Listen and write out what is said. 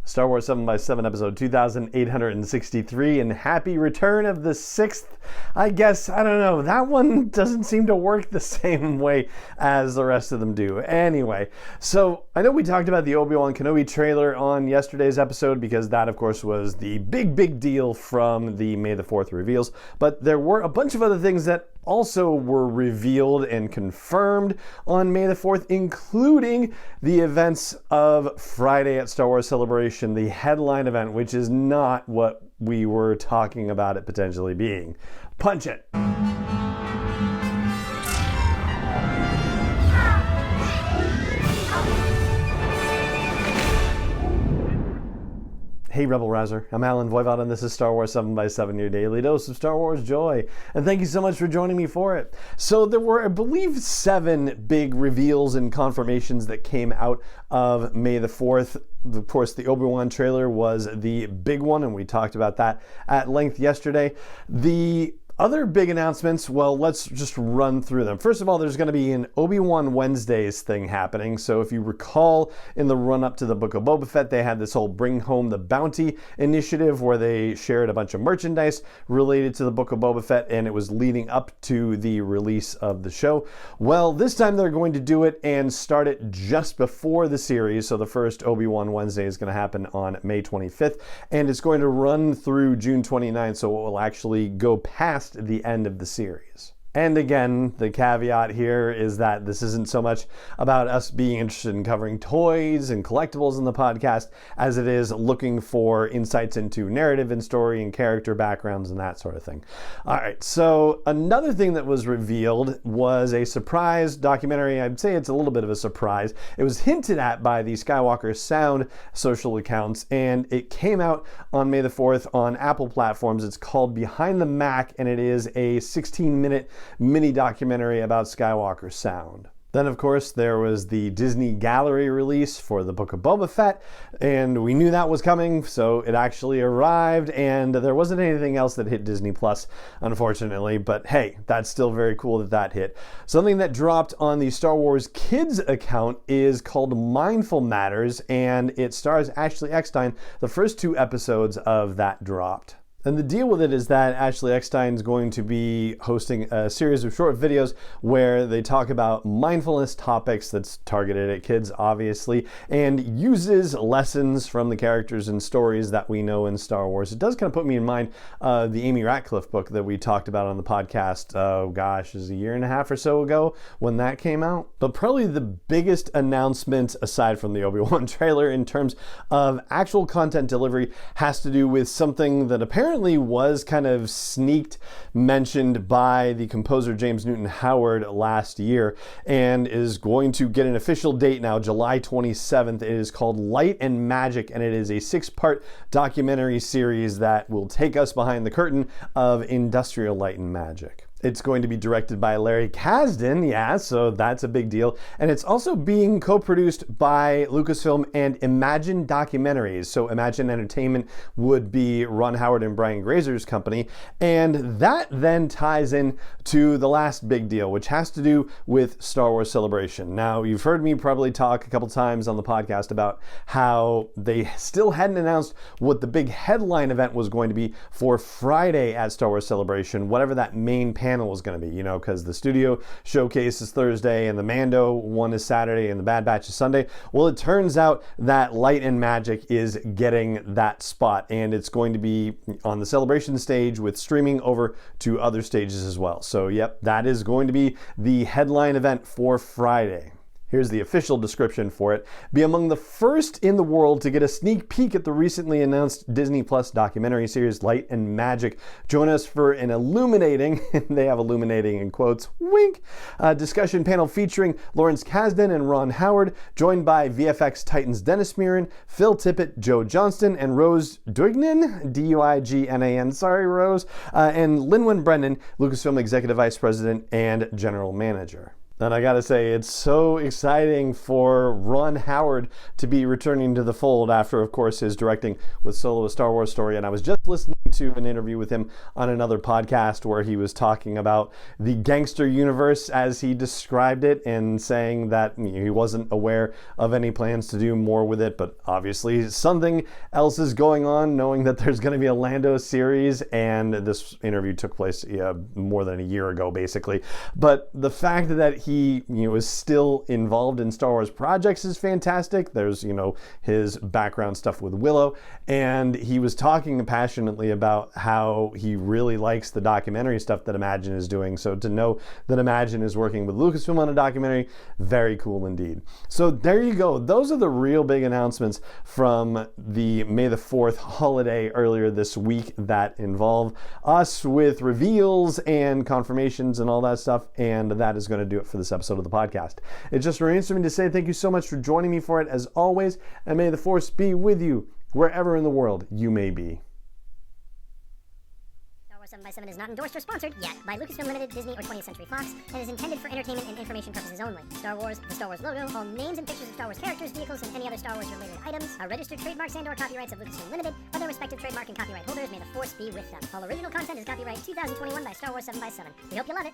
Star Wars 7x7 episode 2863, and happy return of the 6th. I guess, I don't know, that one doesn't seem to work the same way as the rest of them do. Anyway, so I know we talked about the Obi-Wan Kenobi trailer on yesterday's episode because that, of course, was the big deal from the May the 4th reveals, but there were a bunch of other things that also were revealed and confirmed on May the 4th, including the events of Friday at Star Wars Celebration, the headline event, which is not what we were talking about it potentially being. Punch it. Hey Rebel Rouser, I'm Alan Voivod and this is Star Wars 7x7, your daily dose of Star Wars joy. And thank you so much for joining me for it. So there were, I believe, 7 big reveals and confirmations that came out of May the 4th. Of course, the Obi-Wan trailer was the big one, and we talked about that at length yesterday. The other big announcements, well, let's just run through them. First of all, there's going to be an Obi-Wan Wednesdays thing happening. So if you recall, in the run-up to the Book of Boba Fett, they had this whole Bring Home the Bounty initiative where they shared a bunch of merchandise related to the Book of Boba Fett, and it was leading up to the release of the show. Well, this time they're going to do it and start it just before the series. So the first Obi-Wan Wednesday is going to happen on May 25th, and it's going to run through June 29th, so it will actually go past the end of the series. And again, the caveat here is that this isn't so much about us being interested in covering toys and collectibles in the podcast as it is looking for insights into narrative and story and character backgrounds and that sort of thing. All right, so another thing that was revealed was a surprise documentary. I'd say it's a little bit of a surprise. It was hinted at by the Skywalker Sound social accounts, and it came out on May the 4th on Apple platforms. It's called Behind the Mac, and it is a 16-minute mini documentary about Skywalker Sound. Then, of course, there was the Disney Gallery release for the Book of Boba Fett, and we knew that was coming, so it actually arrived, and there wasn't anything else that hit Disney Plus, unfortunately, but hey, that's still very cool that that hit. Something that dropped on the Star Wars Kids account is called Mindful Matters, and it stars Ashley Eckstein. The first 2 episodes of that dropped. And the deal with it is that Ashley Eckstein is going to be hosting a series of short videos where they talk about mindfulness topics that's targeted at kids, obviously, and uses lessons from the characters and stories that we know in Star Wars. It does kind of put me in mind of the Amy Ratcliffe book that we talked about on the podcast, it was a year and a half or so ago when that came out. But probably the biggest announcement, aside from the Obi-Wan trailer, in terms of actual content delivery has to do with something that apparently was kind of mentioned by the composer James Newton Howard last year and is going to get an official date now, July 27th. It is called Light and Magic, and it is a 6-part documentary series that will take us behind the curtain of industrial light and magic. It's going to be directed by Larry Kasdan, yeah, so that's a big deal. And it's also being co-produced by Lucasfilm and Imagine Documentaries. So Imagine Entertainment would be Ron Howard and Brian Grazer's company. And that then ties in to the last big deal, which has to do with Star Wars Celebration. Now, you've heard me probably talk a couple times on the podcast about how they still hadn't announced what the big headline event was going to be for Friday at Star Wars Celebration, whatever that main panel was going to be, because the studio showcase is Thursday and the Mando one is Saturday and the Bad Batch is Sunday. Well, it turns out that Light and Magic is getting that spot, and it's going to be on the Celebration stage with streaming over to other stages as well. So yep, that is going to be the headline event for Friday. Here's the official description for it. Be among the first in the world to get a sneak peek at the recently announced Disney Plus documentary series Light and Magic. Join us for an illuminating, they have illuminating in quotes, wink, discussion panel featuring Lawrence Kasdan and Ron Howard, joined by VFX titans Dennis Muren, Phil Tippett, Joe Johnston, and Rose Duignan, D-U-I-G-N-A-N, sorry Rose, and Lin-Wen Brennan, Lucasfilm Executive Vice President and General Manager. And I gotta say, it's so exciting for Ron Howard to be returning to the fold after, of course, his directing with Solo: A Star Wars Story. And I was just listening to an interview with him on another podcast where he was talking about the gangster universe as he described it, and saying that he wasn't aware of any plans to do more with it, but obviously something else is going on, knowing that there's going to be a Lando series. And this interview took place more than a year ago, basically. But the fact that he is still involved in Star Wars projects is fantastic. There's his background stuff with Willow, and he was talking passionately about how he really likes the documentary stuff that Imagine is doing. So to know that Imagine is working with Lucasfilm on a documentary, very cool indeed. So there you go. Those are the real big announcements from the May the 4th holiday earlier this week that involve us with reveals and confirmations and all that stuff. And that is going to do it for this episode of the podcast. It just remains for me to say thank you so much for joining me for it, as always, and may the Force be with you wherever in the world you may be. 7x7 is not endorsed or sponsored yet by Lucasfilm Limited, Disney, or 20th Century Fox, and is intended for entertainment and information purposes only. Star Wars, the Star Wars logo, all names and pictures of Star Wars characters, vehicles, and any other Star Wars related items are registered trademarks and/or copyrights of Lucasfilm Limited, or their respective trademark and copyright holders. May the Force be with them. All original content is copyright 2021 by Star Wars 7x7. We hope you love it.